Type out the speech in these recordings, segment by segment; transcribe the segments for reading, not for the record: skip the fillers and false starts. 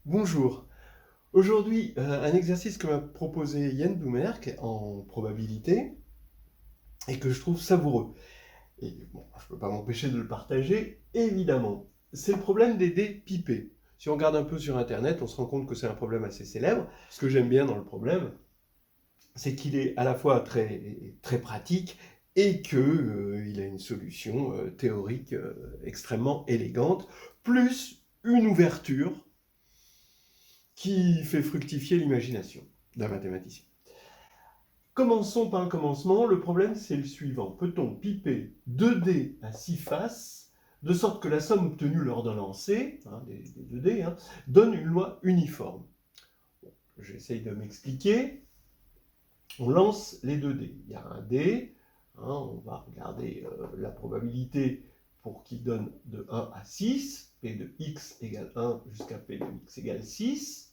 Bonjour. Aujourd'hui, un exercice que m'a proposé Yann Doumerc en probabilité et que je trouve savoureux. Et bon, je ne peux pas m'empêcher de le partager, évidemment. C'est le problème des dés pipés. Si on regarde un peu sur Internet, on se rend compte que c'est un problème assez célèbre. Ce que j'aime bien dans le problème, c'est qu'il est à la fois très, très pratique et qu'il a une solution théorique extrêmement élégante, plus une ouverture qui fait fructifier l'imagination d'un mathématicien. Commençons par le commencement. Le problème, c'est le suivant. Peut-on piper 2 dés à 6 faces, de sorte que la somme obtenue lors d'un lancer, des 2 dés, donne une loi uniforme? J'essaye de m'expliquer. On lance les 2 dés. Il y a un dé, on va regarder la probabilité pour qu'il donne de 1 à 6, P de x égale 1 jusqu'à P de x égale 6.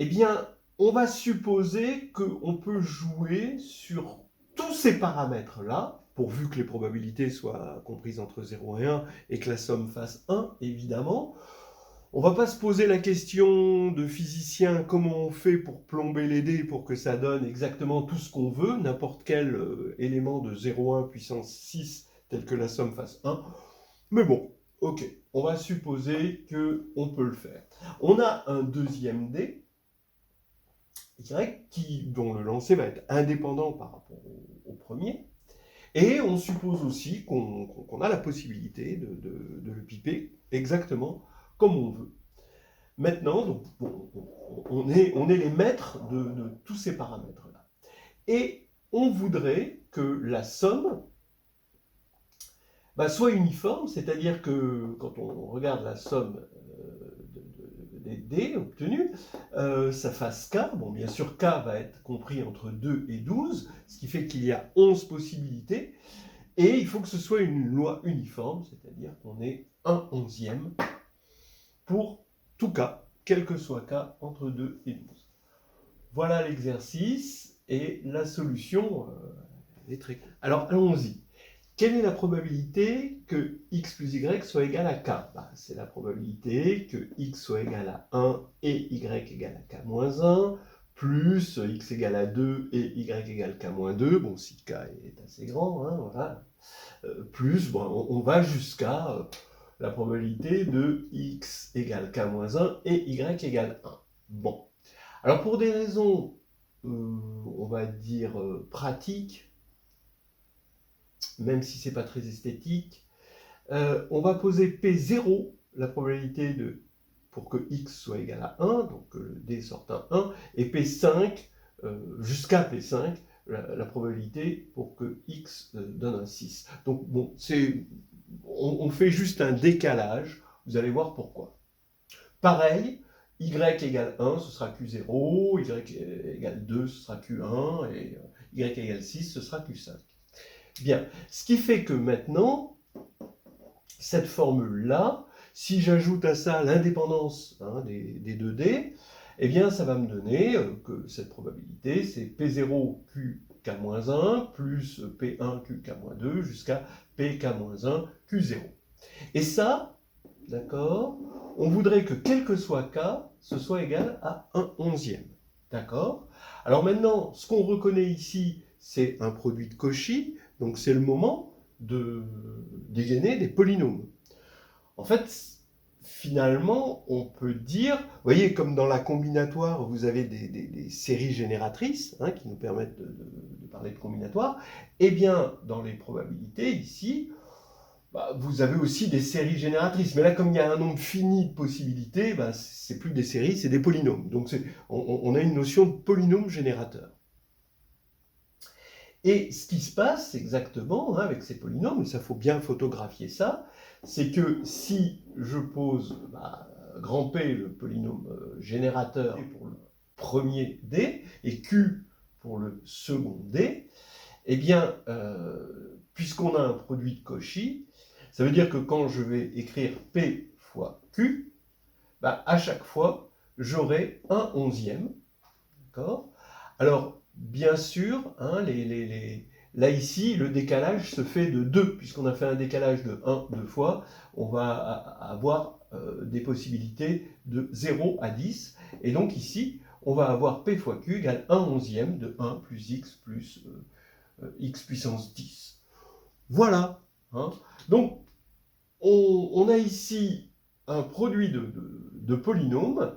Eh bien, on va supposer qu'on peut jouer sur tous ces paramètres-là, pourvu que les probabilités soient comprises entre 0 et 1 et que la somme fasse 1, évidemment. On ne va pas se poser la question de physicien, comment on fait pour plomber les dés pour que ça donne exactement tout ce qu'on veut, n'importe quel élément de 0,1 puissance 6 tel que la somme fasse 1. Mais bon, ok, on va supposer qu'on peut le faire. On a un deuxième dé, dont le lancer va être indépendant par rapport au premier. Et on suppose aussi qu'on a la possibilité de le piper exactement comme on veut. Maintenant, donc, on est les maîtres de tous ces paramètres-là. Et on voudrait que la somme soit uniforme, c'est-à-dire que quand on regarde la somme des dés obtenus, ça fasse K. Bon, bien sûr, K va être compris entre 2 et 12, ce qui fait qu'il y a 11 possibilités. Et il faut que ce soit une loi uniforme, c'est-à-dire qu'on ait un onzième pour tout K, quel que soit K entre 2 et 12. Voilà l'exercice et la solution est très cool. Alors allons-y. Quelle est la probabilité que x plus y soit égal à k? C'est la probabilité que x soit égal à 1 et y égale à k moins 1, plus x égale à 2 et y égale k moins 2, bon, si k est assez grand, voilà. Plus, bon, on va jusqu'à la probabilité de x égale k moins 1 et y égale 1. Bon. Alors pour des raisons, on va dire, pratiques, même si c'est pas très esthétique, on va poser P0, la probabilité pour que x soit égal à 1, donc que le d sorte un 1, et P5, jusqu'à P5, la probabilité pour que x donne un 6. Donc bon, on fait juste un décalage, vous allez voir pourquoi. Pareil, y égale 1, ce sera Q0, y égale 2, ce sera Q1, et y égale 6, ce sera Q5. Bien, ce qui fait que maintenant, cette formule-là, si j'ajoute à ça l'indépendance des 2 dés, eh bien ça va me donner que cette probabilité, c'est P0 QK-1 plus P1 QK-2 jusqu'à PK-1 Q0. Et ça, d'accord, on voudrait que quel que soit K, ce soit égal à 1 onzième. D'accord? Alors maintenant, ce qu'on reconnaît ici, c'est un produit de Cauchy, donc c'est le moment de dégainer des polynômes. En fait, finalement, on peut dire, vous voyez, comme dans la combinatoire, vous avez des séries génératrices qui nous permettent de parler de combinatoire, eh bien, dans les probabilités, ici, vous avez aussi des séries génératrices. Mais là, comme il y a un nombre fini de possibilités, c'est plus des séries, c'est des polynômes. Donc, on a une notion de polynôme générateur. Et ce qui se passe exactement avec ces polynômes, et ça faut bien photographier ça, c'est que si je pose grand P, le polynôme générateur, pour le premier D, et Q pour le second D, eh bien, puisqu'on a un produit de Cauchy, ça veut dire que quand je vais écrire P fois Q, à chaque fois, j'aurai un onzième. D'accord? Alors, bien sûr, là ici, le décalage se fait de 2, puisqu'on a fait un décalage de 1 deux fois, on va avoir des possibilités de 0 à 10. Et donc ici, on va avoir P fois Q égale 1/11 de 1 plus x puissance 10. Voilà. Hein. Donc, on a ici un produit de polynômes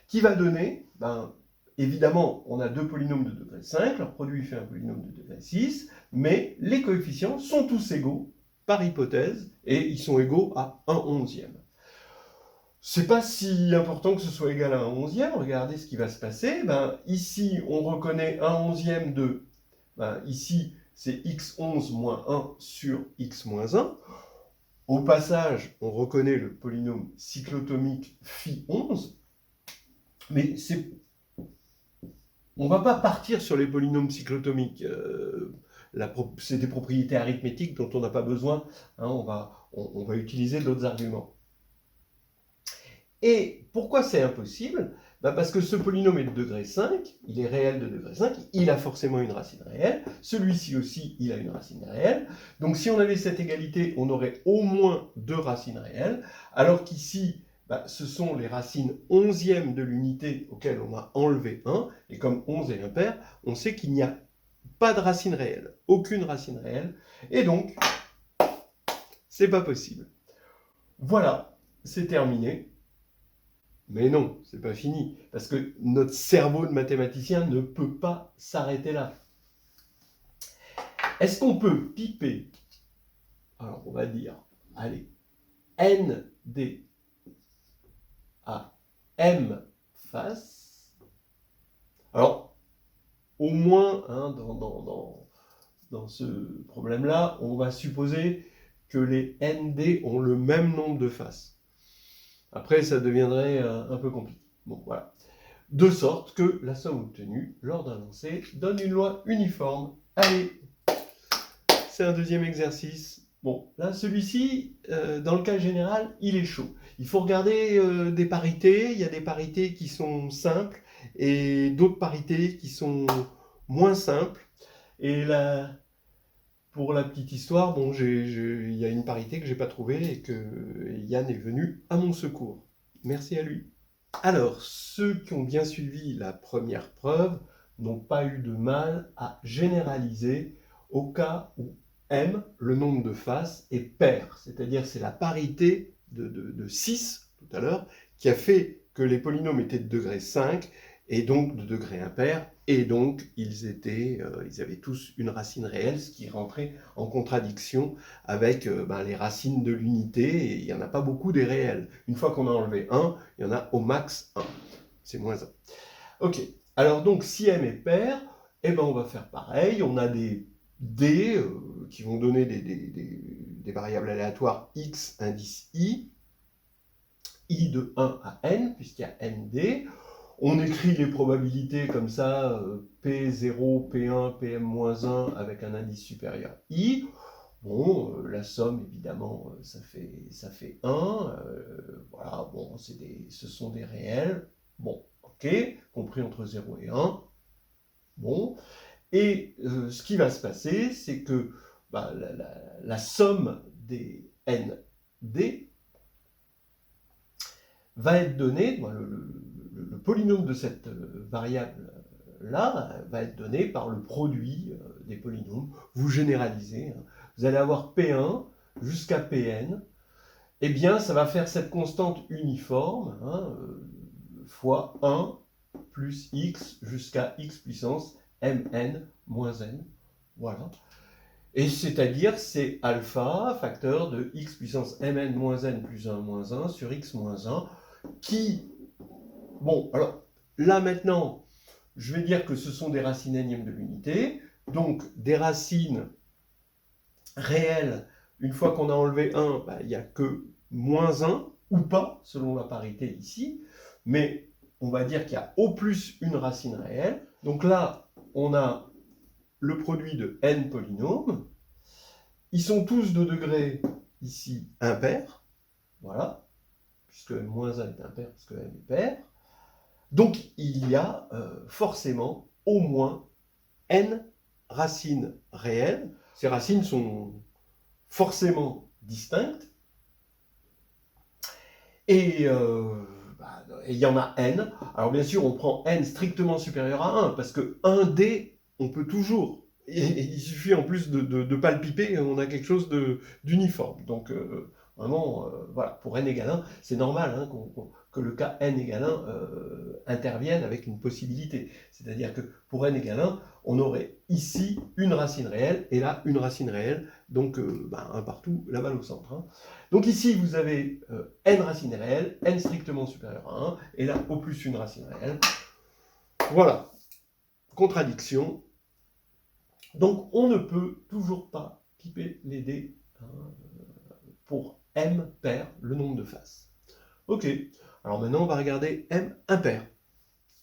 qui va donner, évidemment, on a deux polynômes de degré 5, leur produit fait un polynôme de degré 6, mais les coefficients sont tous égaux, par hypothèse, et ils sont égaux à 1/11. C'est pas si important que ce soit égal à 1/11, regardez ce qui va se passer. Ici, on reconnaît 1/11 de, ici, c'est x11 moins 1 sur x moins 1. Au passage, on reconnaît le polynôme cyclotomique phi11, mais on ne va pas partir sur les polynômes cyclotomiques. C'est des propriétés arithmétiques dont on n'a pas besoin. Hein, on va utiliser d'autres arguments. Et pourquoi c'est impossible? Parce que ce polynôme est de degré 5, il est réel de degré 5, il a forcément une racine réelle, celui-ci aussi, il a une racine réelle. Donc si on avait cette égalité, on aurait au moins deux racines réelles, alors qu'ici, ce sont les racines 11e de l'unité auxquelles on a enlevé 1, et comme 11 est impair, on sait qu'il n'y a pas de racine réelle, aucune racine réelle, et donc, c'est pas possible. Voilà, c'est terminé. Mais non, c'est pas fini, parce que notre cerveau de mathématicien ne peut pas s'arrêter là. Est-ce qu'on peut piper, alors on va dire, allez, ND à M face, alors au moins, hein, dans ce problème-là, on va supposer que les ND ont le même nombre de faces. Après, ça deviendrait un peu compliqué. Bon, voilà. De sorte que la somme obtenue lors d'un lancer donne une loi uniforme. Allez, c'est un deuxième exercice. Bon, là, celui-ci, dans le cas général, il est chaud. Il faut regarder des parités. Il y a des parités qui sont simples et d'autres parités qui sont moins simples. Et là, pour la petite histoire, bon, il y a une parité que je n'ai pas trouvée et que Yann est venu à mon secours. Merci à lui. Alors, ceux qui ont bien suivi la première preuve n'ont pas eu de mal à généraliser au cas où M, le nombre de faces, est pair. C'est-à-dire c'est la parité de 6, tout à l'heure, qui a fait que les polynômes étaient de degré 5 et donc de degré impair, et donc ils avaient tous une racine réelle, ce qui rentrait en contradiction avec les racines de l'unité, et il n'y en a pas beaucoup des réels. Une fois qu'on a enlevé 1, il y en a au max 1. C'est moins 1. Ok, alors donc si M est pair, on va faire pareil, on a des D qui vont donner des variables aléatoires x indice i de 1 à n, puisqu'il y a nd. On écrit les probabilités comme ça, P0, P1, PM-1 avec un indice supérieur I. Bon, la somme, évidemment, ça fait 1. Voilà, bon, ce sont des réels. Bon, ok, compris entre 0 et 1. Bon, et ce qui va se passer, c'est que la somme des ND va être donnée, le polynôme de cette variable-là va être donné par le produit des polynômes. Vous généralisez, hein. Vous allez avoir P1 jusqu'à Pn. Eh bien, ça va faire cette constante uniforme, hein, fois 1 plus x jusqu'à x puissance mn moins n. Voilà. Et c'est-à-dire, c'est alpha, facteur de x puissance mn moins n plus 1 moins 1 sur x moins 1, qui... Bon, alors, là maintenant, je vais dire que ce sont des racines énièmes de l'unité, donc des racines réelles, une fois qu'on a enlevé 1, il n'y a que moins 1, ou pas, selon la parité ici, mais on va dire qu'il y a au plus une racine réelle. Donc là, on a le produit de n polynômes. Ils sont tous de degré, ici, impair. Voilà, puisque moins 1 est impair, parce que n est pair. Donc, il y a forcément au moins n racines réelles. Ces racines sont forcément distinctes. Et il y en a n. Alors bien sûr, on prend n strictement supérieur à 1, parce que 1D, on peut toujours. Et il suffit en plus de ne pas le piper, on a quelque chose d'uniforme. Donc vraiment, voilà, pour n égale 1, c'est normal hein, que le cas n égale 1 intervienne avec une possibilité. C'est-à-dire que pour n égale 1, on aurait ici une racine réelle, et là une racine réelle, donc 1 partout, la balle au centre. Hein. Donc ici, vous avez n racines réelles, n strictement supérieur à 1, et là, au plus une racine réelle. Voilà, contradiction. Donc on ne peut toujours pas piper les dés hein, pour m pair, le nombre de faces. Ok, alors maintenant on va regarder m impair.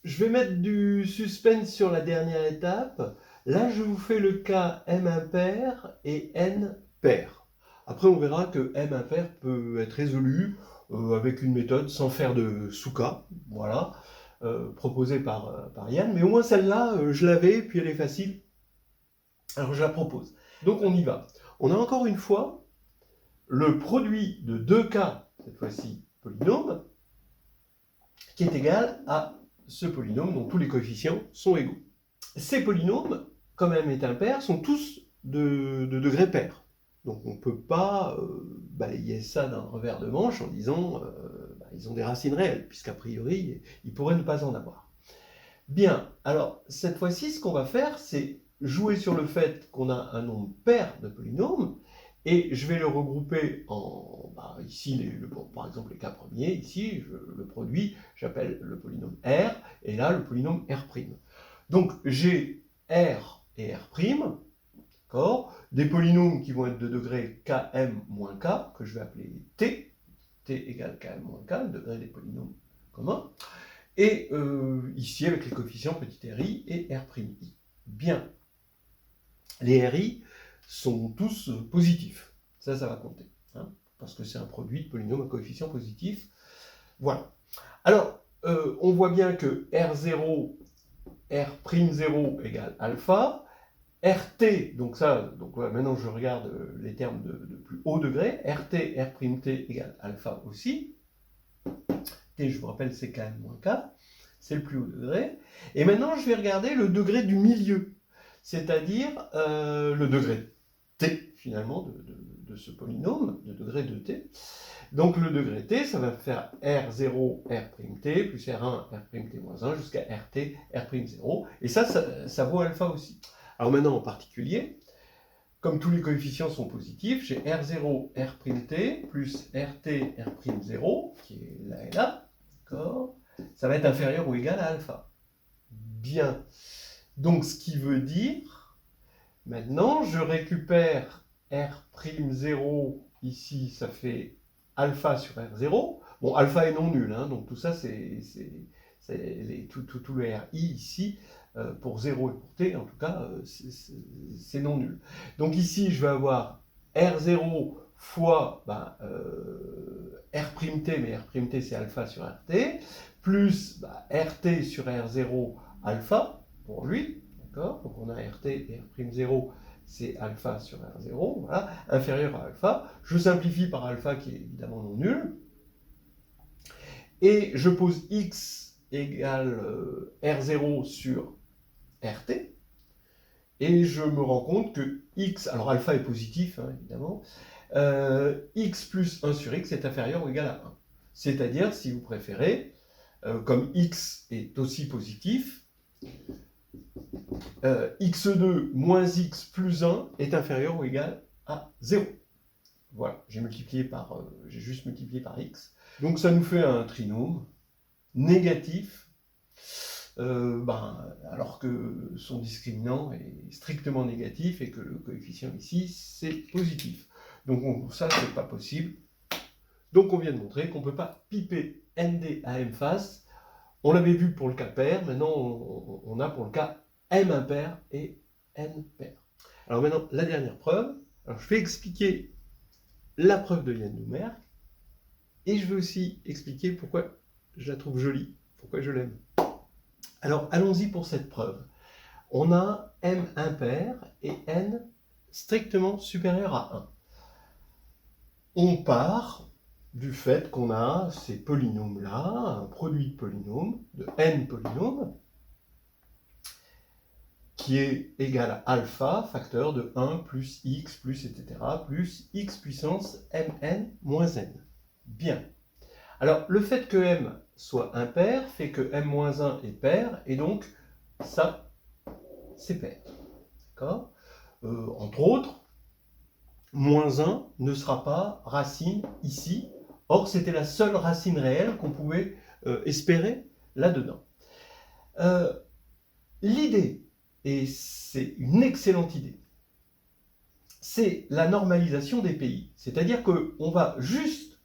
Je vais mettre du suspense sur la dernière étape. Là, je vous fais le cas m impair et n pair. Après, on verra que m impair peut être résolu avec une méthode sans faire de sous-cas, voilà, proposée par Yann. Mais au moins celle-là, je l'avais, puis elle est facile. Alors je la propose. Donc on y va. On a encore une fois le produit de deux cas, cette fois-ci polynôme, qui est égal à ce polynôme dont tous les coefficients sont égaux. Ces polynômes, comme m est impair, sont tous de degré pair. Donc on ne peut pas balayer ça d'un revers de manche en disant ils ont des racines réelles, puisqu'a priori, ils pourraient ne pas en avoir. Bien, alors cette fois-ci, ce qu'on va faire, c'est jouer sur le fait qu'on a un nombre pair de polynômes, et je vais le regrouper en, ici, par exemple, les cas premiers, ici, le produit, j'appelle le polynôme R, et là, le polynôme R'. Donc, j'ai R et R', d'accord, des polynômes qui vont être de degré Km moins K, que je vais appeler T, T égale Km moins K, le degré des polynômes communs, et ici, avec les coefficients petit ri et R'I. Bien, les Ri sont tous positifs. Ça va compter, hein, parce que c'est un produit de polynômes à coefficient positif. Voilà. Alors, on voit bien que R0, R'0 égale alpha, RT, donc maintenant je regarde les termes de plus haut degré, RT, R'T égale alpha aussi. T, je vous rappelle, c'est Km moins K, c'est le plus haut degré. Et maintenant, je vais regarder le degré du milieu, c'est-à-dire le degré T, finalement, de ce polynôme, de degré de T. Donc le degré T, ça va faire R0, R'T, plus R1, R'T moins 1, jusqu'à RT, R'0. Et ça vaut alpha aussi. Alors maintenant, en particulier, comme tous les coefficients sont positifs, j'ai R0, R'T, plus RT, R'0, qui est là et là, d'accord. Ça va être inférieur ou égal à alpha. Bien. Donc ce qui veut dire, maintenant, je récupère R'0, ici, ça fait alpha sur R0. Bon, alpha est non nul, hein, donc tout ça, tout le RI ici, pour 0 et pour t, en tout cas, c'est non nul. Donc ici, je vais avoir R0 fois R'T, mais R'T c'est alpha sur RT, plus RT sur R0 alpha, pour lui, d'accord. Donc on a RT et R'0, c'est alpha sur R0, voilà, inférieur à alpha. Je simplifie par alpha qui est évidemment non nul. Et je pose x égale R0 sur RT. Et je me rends compte que x, alors alpha est positif, hein, évidemment, x plus 1 sur x est inférieur ou égal à 1. C'est-à-dire, si vous préférez, comme x est aussi positif, x2 moins x plus 1 est inférieur ou égal à 0. Voilà, j'ai juste multiplié par x. Donc ça nous fait un trinôme négatif, alors que son discriminant est strictement négatif et que le coefficient ici, c'est positif. Donc ça, c'est pas possible. Donc on vient de montrer qu'on ne peut pas piper ND à M face. On l'avait vu pour le cas pair, maintenant on a pour le cas M impair et N pair. Alors maintenant, la dernière preuve. Alors je vais expliquer la preuve de Yann Doumerc, et je vais aussi expliquer pourquoi je la trouve jolie, pourquoi je l'aime. Alors allons-y pour cette preuve. On a M impair et N strictement supérieur à 1. On part du fait qu'on a ces polynômes-là, un produit de polynômes, de n polynômes, qui est égal à alpha, facteur de 1 plus x plus etc. plus x puissance mn moins n. Bien. Alors, le fait que m soit impair fait que m-1 est pair, et donc ça, c'est pair. D'accord ? Entre autres, moins 1 ne sera pas racine ici. Or, c'était la seule racine réelle qu'on pouvait espérer là-dedans. L'idée, et c'est une excellente idée, c'est la normalisation des pays. C'est-à-dire qu'on va juste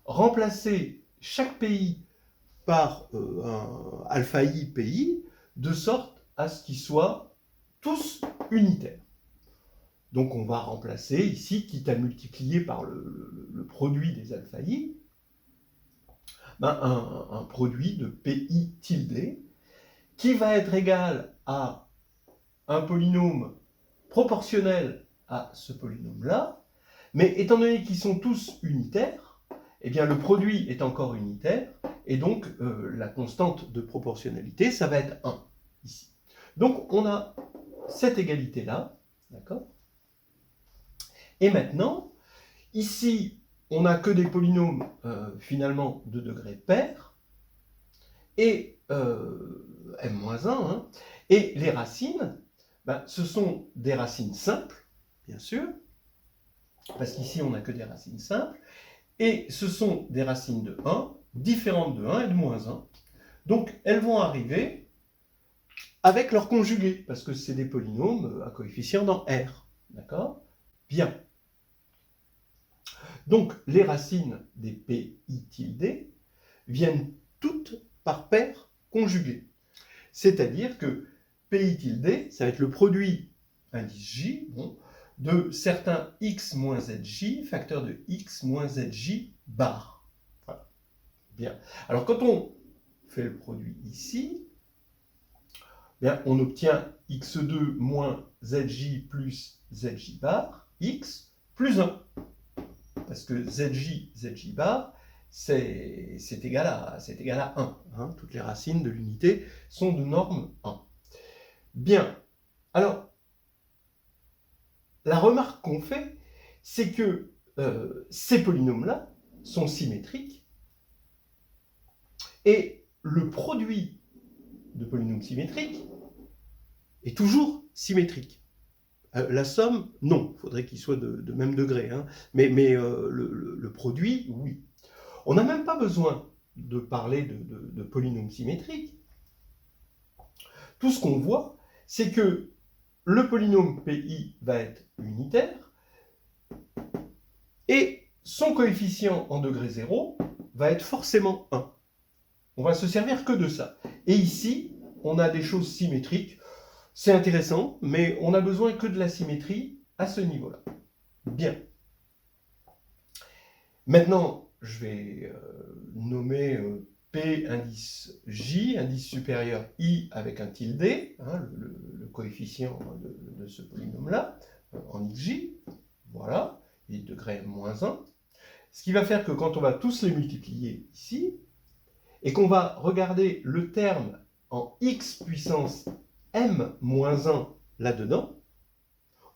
remplacer chaque pays par un alpha i pays, de sorte à ce qu'ils soient tous unitaires. Donc on va remplacer ici, quitte à multiplier par le produit des alpha i, un produit de pi tilde qui va être égal à un polynôme proportionnel à ce polynôme-là, mais étant donné qu'ils sont tous unitaires, eh bien le produit est encore unitaire, et donc la constante de proportionnalité, ça va être 1 ici. Donc on a cette égalité-là, d'accord ? Et maintenant, ici, on n'a que des polynômes finalement de degré pair, et m-1, hein, et les racines, ce sont des racines simples, bien sûr, parce qu'ici on n'a que des racines simples, et ce sont des racines de 1, différentes de 1 et de moins 1. Donc elles vont arriver avec leur conjugué, parce que c'est des polynômes à coefficient dans R. D'accord ? Bien. Donc les racines des pi tilde viennent toutes par paire conjuguée. C'est-à-dire que pi tilde, ça va être le produit indice j, bon, de certains x moins zj, facteur de x moins zj bar. Voilà. Bien. Alors quand on fait le produit ici, bien, on obtient x2 moins zj plus zj bar, x plus 1. Parce que zj bar, c'est égal à 1. Hein. Toutes les racines de l'unité sont de norme 1. Bien. Alors, la remarque qu'on fait, c'est que ces polynômes-là sont symétriques, et le produit de polynômes symétriques est toujours symétrique. La somme, non, il faudrait qu'il soit de même degré, hein. mais le produit, oui. On n'a même pas besoin de parler de polynômes symétriques. Tout ce qu'on voit, c'est que le polynôme pi va être unitaire, et son coefficient en degré 0 va être forcément 1. On va se servir que de ça. Et ici, on a des choses symétriques. C'est intéressant, mais on n'a besoin que de la symétrie à ce niveau-là. Bien. Maintenant, je vais nommer P indice J, indice supérieur I avec un tilde, hein, le coefficient de ce polynôme-là, en xj. Voilà, et degré moins 1. Ce qui va faire que quand on va tous les multiplier ici, et qu'on va regarder le terme en x puissance m moins 1 là-dedans,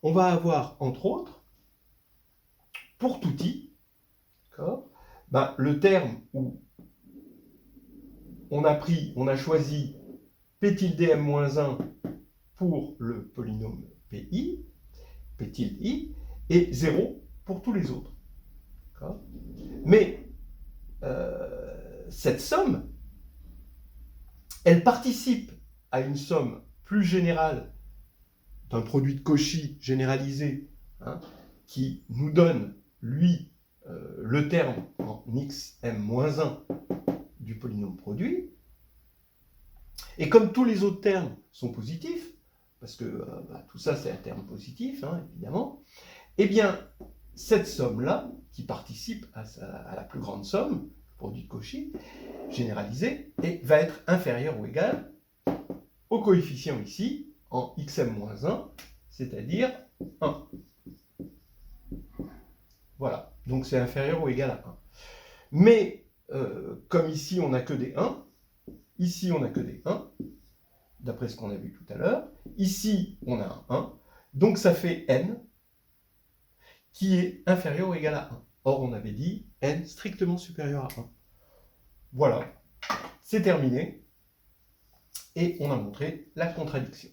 on va avoir, entre autres, pour tout i, le terme où on a choisi p tilde m moins 1 pour le polynôme pi, p tilde i, et 0 pour tous les autres. Mais cette somme, elle participe à une somme plus générale d'un produit de Cauchy généralisé, hein, qui nous donne, lui, le terme en xm-1 du polynôme produit. Et comme tous les autres termes sont positifs, parce que tout ça c'est un terme positif, hein, évidemment, eh bien, cette somme-là, qui participe à la plus grande somme, le produit de Cauchy, généralisé, va être inférieure ou égale au coefficient ici, en xm-1, c'est-à-dire 1. Voilà, donc c'est inférieur ou égal à 1. Mais comme ici on n'a que des 1, ici on n'a que des 1, d'après ce qu'on a vu tout à l'heure, ici on a un 1, donc ça fait n qui est inférieur ou égal à 1. Or on avait dit n strictement supérieur à 1. Voilà, c'est terminé, et on a montré la contradiction.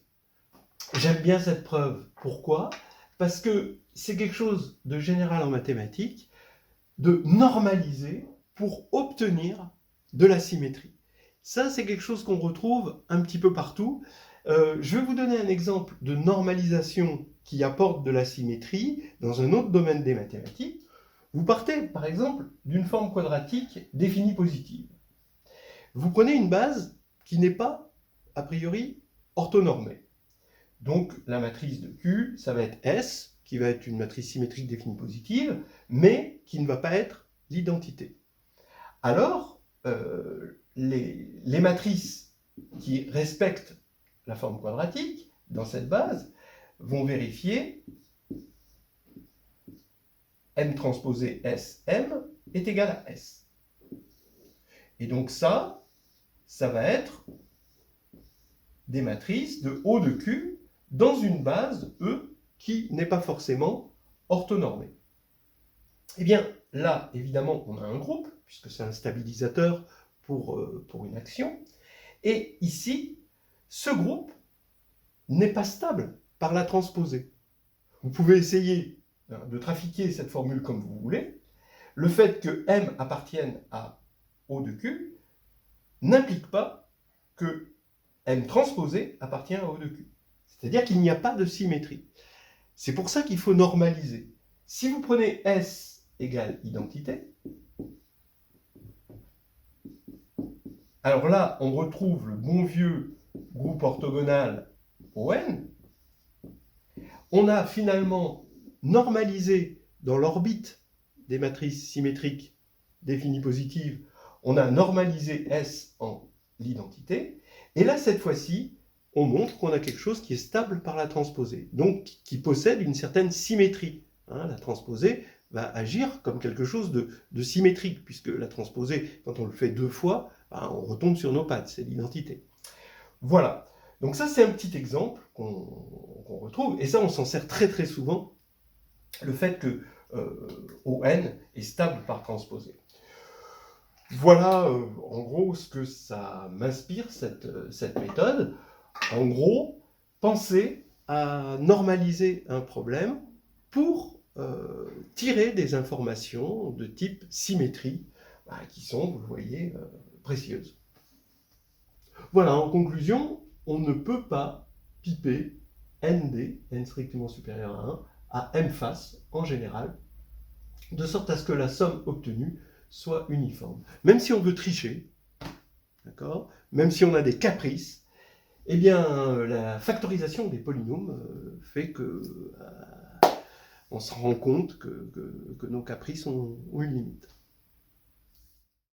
J'aime bien cette preuve. Pourquoi? Parce que c'est quelque chose de général en mathématiques, de normaliser pour obtenir de la symétrie. Ça, c'est quelque chose qu'on retrouve un petit peu partout. Je vais vous donner un exemple de normalisation qui apporte de la symétrie dans un autre domaine des mathématiques. Vous partez, par exemple, d'une forme quadratique définie positive. Vous prenez une base qui n'est pas, a priori, orthonormée. Donc, la matrice de Q, ça va être S, qui va être une matrice symétrique définie positive, mais qui ne va pas être l'identité. Alors, les matrices qui respectent la forme quadratique dans cette base vont vérifier M transposé SM est égal à S. Et donc ça va être des matrices de O de Q dans une base E qui n'est pas forcément orthonormée. Eh bien, là, évidemment, on a un groupe, puisque c'est un stabilisateur pour une action. Et ici, ce groupe n'est pas stable par la transposée. Vous pouvez essayer de trafiquer cette formule comme vous voulez. Le fait que M appartienne à O de Q n'implique pas que M transposé appartient à O de Q. C'est-à-dire qu'il n'y a pas de symétrie. C'est pour ça qu'il faut normaliser. Si vous prenez S égale identité, alors là, on retrouve le bon vieux groupe orthogonal ON. On a finalement normalisé dans l'orbite des matrices symétriques définies positives, on a normalisé S en l'identité. Et là, cette fois-ci, on montre qu'on a quelque chose qui est stable par la transposée, donc qui possède une certaine symétrie. La transposée va agir comme quelque chose de symétrique, puisque la transposée, quand on le fait deux fois, on retombe sur nos pattes, c'est l'identité. Voilà, donc ça c'est un petit exemple qu'on retrouve, et ça on s'en sert très très souvent, le fait que ON est stable par transposée. Voilà en gros ce que ça m'inspire, cette méthode. En gros, pensez à normaliser un problème pour tirer des informations de type symétrie, qui sont, vous le voyez, précieuses. Voilà, en conclusion, on ne peut pas piper ND, n strictement supérieur à 1, à M face en général, de sorte à ce que la somme obtenue soit uniforme. Même si on veut tricher, d'accord, même si on a des caprices, eh bien, la factorisation des polynômes fait que on se rend compte que nos caprices ont une limite.